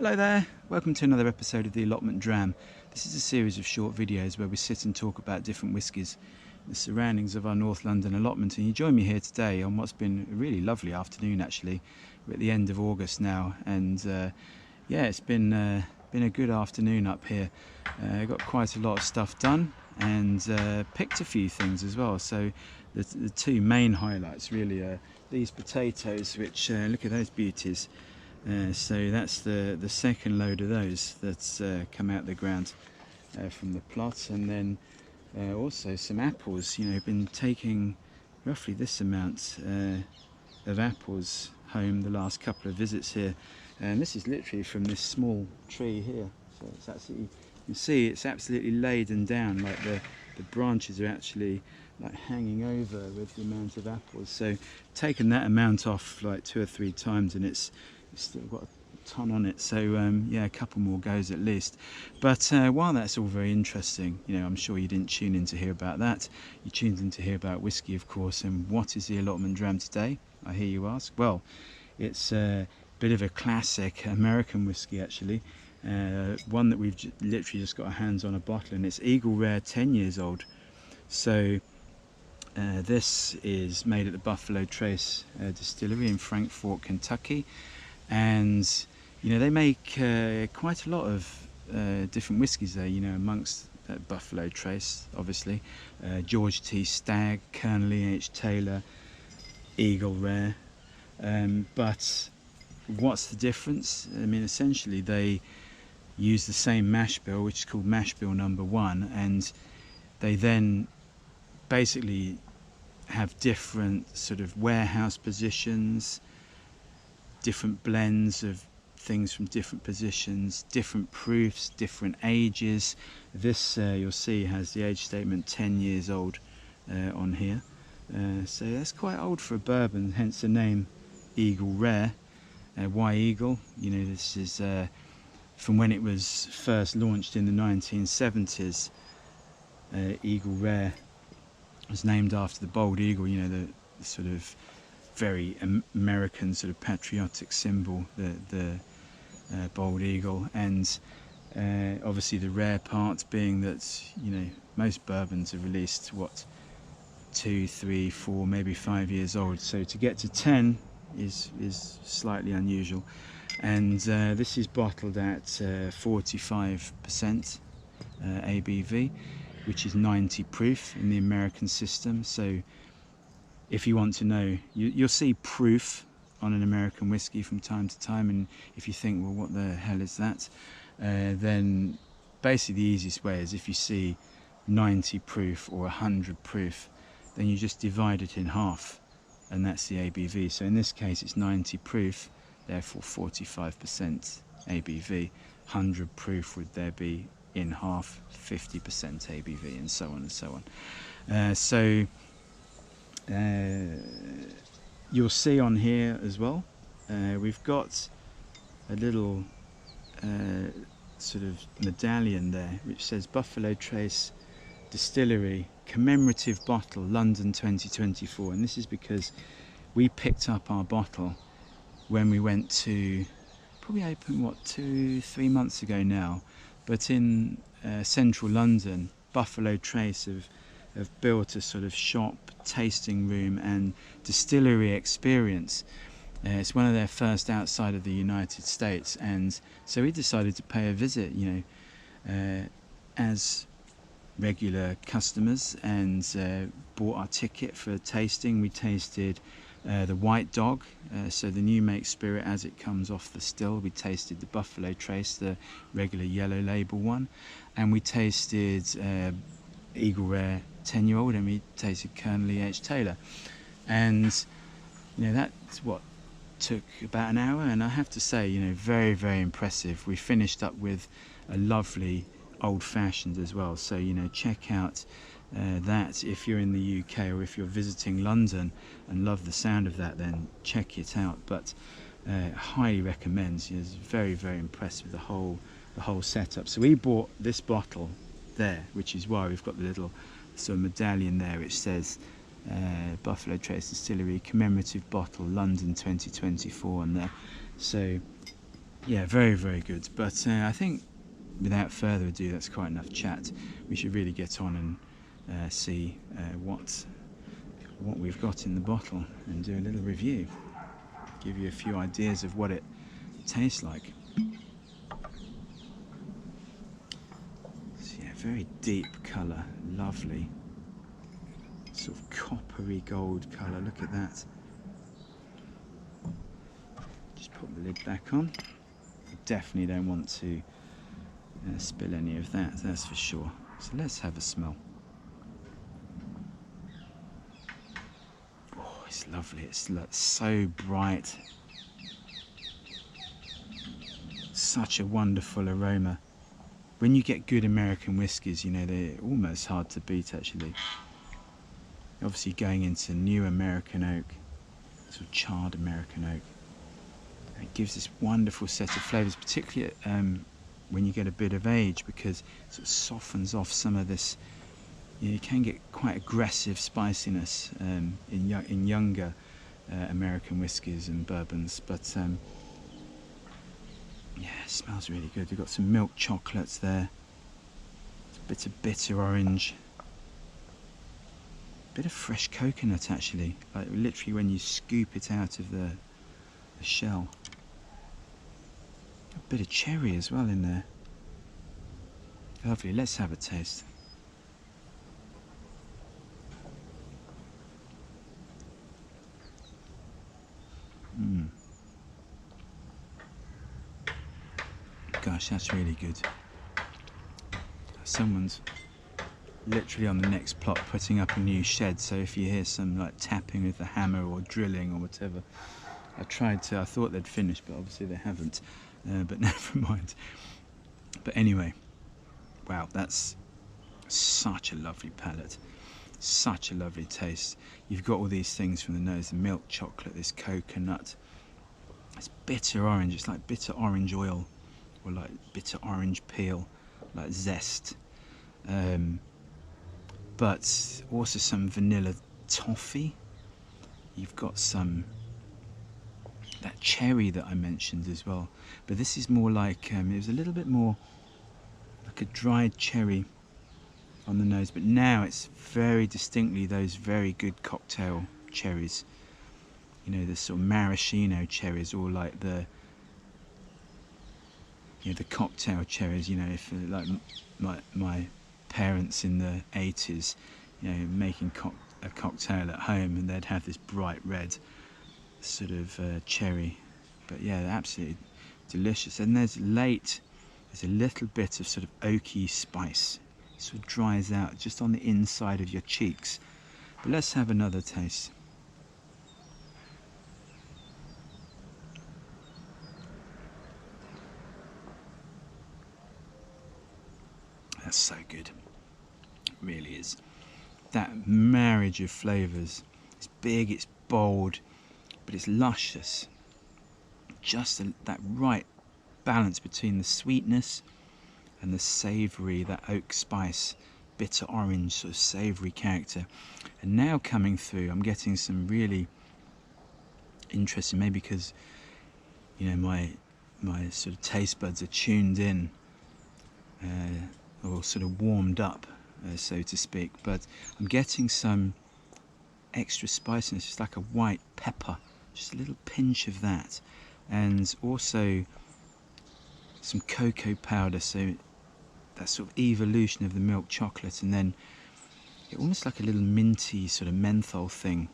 Hello there, welcome to another episode of the Allotment Dram. This is a series of short videos where we sit and talk about different whiskies, the surroundings of our North London allotment, and you join me here today on what's been a really lovely afternoon actually. We're at the end of August now, and yeah, it's been a good afternoon up here. Got quite a lot of stuff done and picked a few things as well. So the two main highlights really are these potatoes, which look at those beauties. So that's the second load of those that's come out of the ground from the plot, and then also some apples. You know, been taking roughly this amount of apples home the last couple of visits here, and this is literally from this small tree here. So it's absolutely, you can see it's absolutely laden down, like the branches are actually like hanging over with the amount of apples. So taken that amount off like 2 or 3 times, and it's still got a ton on it. So yeah, a couple more goes at least. But while that's all very interesting, you know, I'm sure you didn't tune in to hear about that. You tuned in to hear about whiskey, of course. And what is the Allotment Dram today, I hear you ask? Well, it's a bit of a classic American whiskey actually, one that we've literally just got our hands on a bottle, and it's Eagle Rare 10 years old. So this is made at the Buffalo Trace distillery in Frankfort, Kentucky. And you know, they make quite a lot of different whiskies there, you know, amongst Buffalo Trace obviously, George T. Stagg, Colonel E.H. Taylor, Eagle Rare, but what's the difference? I mean, essentially they use the same mash bill, which is called mash bill number 1, and they then basically have different sort of warehouse positions, different blends of things from different positions, different proofs, different ages. This you'll see has the age statement 10 years old on here, so that's quite old for a bourbon, hence the name Eagle Rare. Why Eagle? You know, this is from when it was first launched in the 1970s. Eagle Rare was named after the bald eagle, you know, the sort of very American sort of patriotic symbol, the bald eagle. And obviously the rare part being that, you know, most bourbons are released 2, 3, 4, maybe 5 years old, so to get to 10 is slightly unusual. And this is bottled at 45% ABV, which is 90 proof in the American system. So if you want to know, you'll see proof on an American whiskey from time to time, and if you think, well, what the hell is that, then basically the easiest way is if you see 90 proof or 100 proof, then you just divide it in half, and that's the ABV. So in this case it's 90 proof, therefore 45% ABV. 100 proof would there be in half, 50% ABV, and so on and so on. So you'll see on here as well, we've got a little sort of medallion there which says Buffalo Trace Distillery commemorative bottle, London 2024, and this is because we picked up our bottle when we went to, probably opened 2-3 months ago now, but in central London, Buffalo Trace have built a sort of shop, tasting room and distillery experience. It's one of their first outside of the United States, and so we decided to pay a visit, you know, as regular customers, and bought our ticket for tasting. We tasted the White Dog, so the new make spirit as it comes off the still. We tasted the Buffalo Trace, the regular yellow label one, and we tasted Eagle Rare 10-year-old, and we tasted Colonel E.H. Taylor. And you know, that's what took about an hour, and I have to say, you know, very, very impressive. We finished up with a lovely old-fashioned as well, so you know, check out that if you're in the UK, or if you're visiting London and love the sound of that, then check it out. But highly recommend. You know, very, very impressed with the whole setup. So we bought this bottle there, which is why we've got the little sort of medallion there which says Buffalo Trace Distillery commemorative bottle, London 2024 on there. So Yeah, very, very good. But I think without further ado, that's quite enough chat. We should really get on and see what we've got in the bottle and do a little review. Give you a few ideas of what it tastes like. So yeah, very deep colour, lovely. Sort of coppery gold colour, look at that. Just put the lid back on. You definitely don't want to spill any of that, that's for sure. So let's have a smell. Oh, it's lovely, it's so bright. Such a wonderful aroma. When you get good American whiskies, you know, they're almost hard to beat actually. Obviously going into new American oak, sort of charred American oak. It gives this wonderful set of flavours, particularly when you get a bit of age, because it sort of softens off some of this. You can get quite aggressive spiciness in younger American whiskies and bourbons, but yeah, it smells really good. We've got some milk chocolates there, a bit of bitter orange, a bit of fresh coconut actually, like literally when you scoop it out of the shell. A bit of cherry as well in there. Lovely, let's have a taste. Gosh, that's really good. Someone's literally on the next plot putting up a new shed, so if you hear some like tapping with the hammer or drilling or whatever, I thought they'd finished, but obviously they haven't, but never mind. But anyway, wow, that's such a lovely palate, such a lovely taste. You've got all these things from the nose, the milk chocolate, this coconut, it's bitter orange, it's like bitter orange oil, or like bitter orange peel, like zest, but also some vanilla toffee. You've got some that cherry that I mentioned as well, but this is more like it was a little bit more like a dried cherry on the nose, but now it's very distinctly those very good cocktail cherries, you know, the sort of maraschino cherries, or like the, you know, the cocktail cherries, you know, if like my parents in the 80s, you know, making a cocktail at home, and they'd have this bright red sort of cherry, but yeah, absolutely delicious. And there's a little bit of sort of oaky spice, it sort of dries out just on the inside of your cheeks. But let's have another taste. That's so good, it really is. That marriage of flavours, it's big, it's bold, but it's luscious. Just that right balance between the sweetness and the savoury, that oak spice, bitter orange, sort of savoury character. And now coming through, I'm getting some really interesting, maybe because, you know, my sort of taste buds are tuned in, or sort of warmed up, so to speak, but I'm getting some extra spiciness, just like a white pepper, just a little pinch of that, and also some cocoa powder, so that sort of evolution of the milk chocolate, and then almost like a little minty sort of menthol thing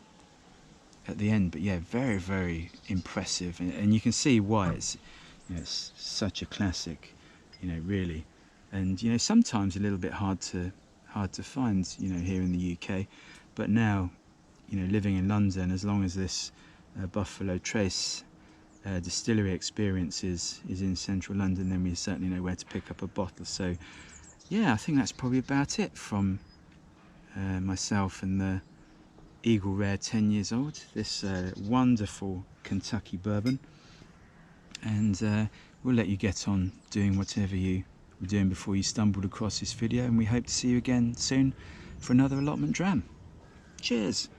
at the end. But yeah, very, very impressive, and you can see why it's, you know, it's such a classic, you know, really. And you know, sometimes a little bit hard to find, you know, here in the UK, but now, you know, living in London, as long as this Buffalo Trace distillery experience is in central London, then we certainly know where to pick up a bottle. So yeah, I think that's probably about it from myself and the Eagle Rare 10 years old, this wonderful Kentucky bourbon, and we'll let you get on doing whatever you were doing before you stumbled across this video, and we hope to see you again soon for another Allotment Dram. Cheers!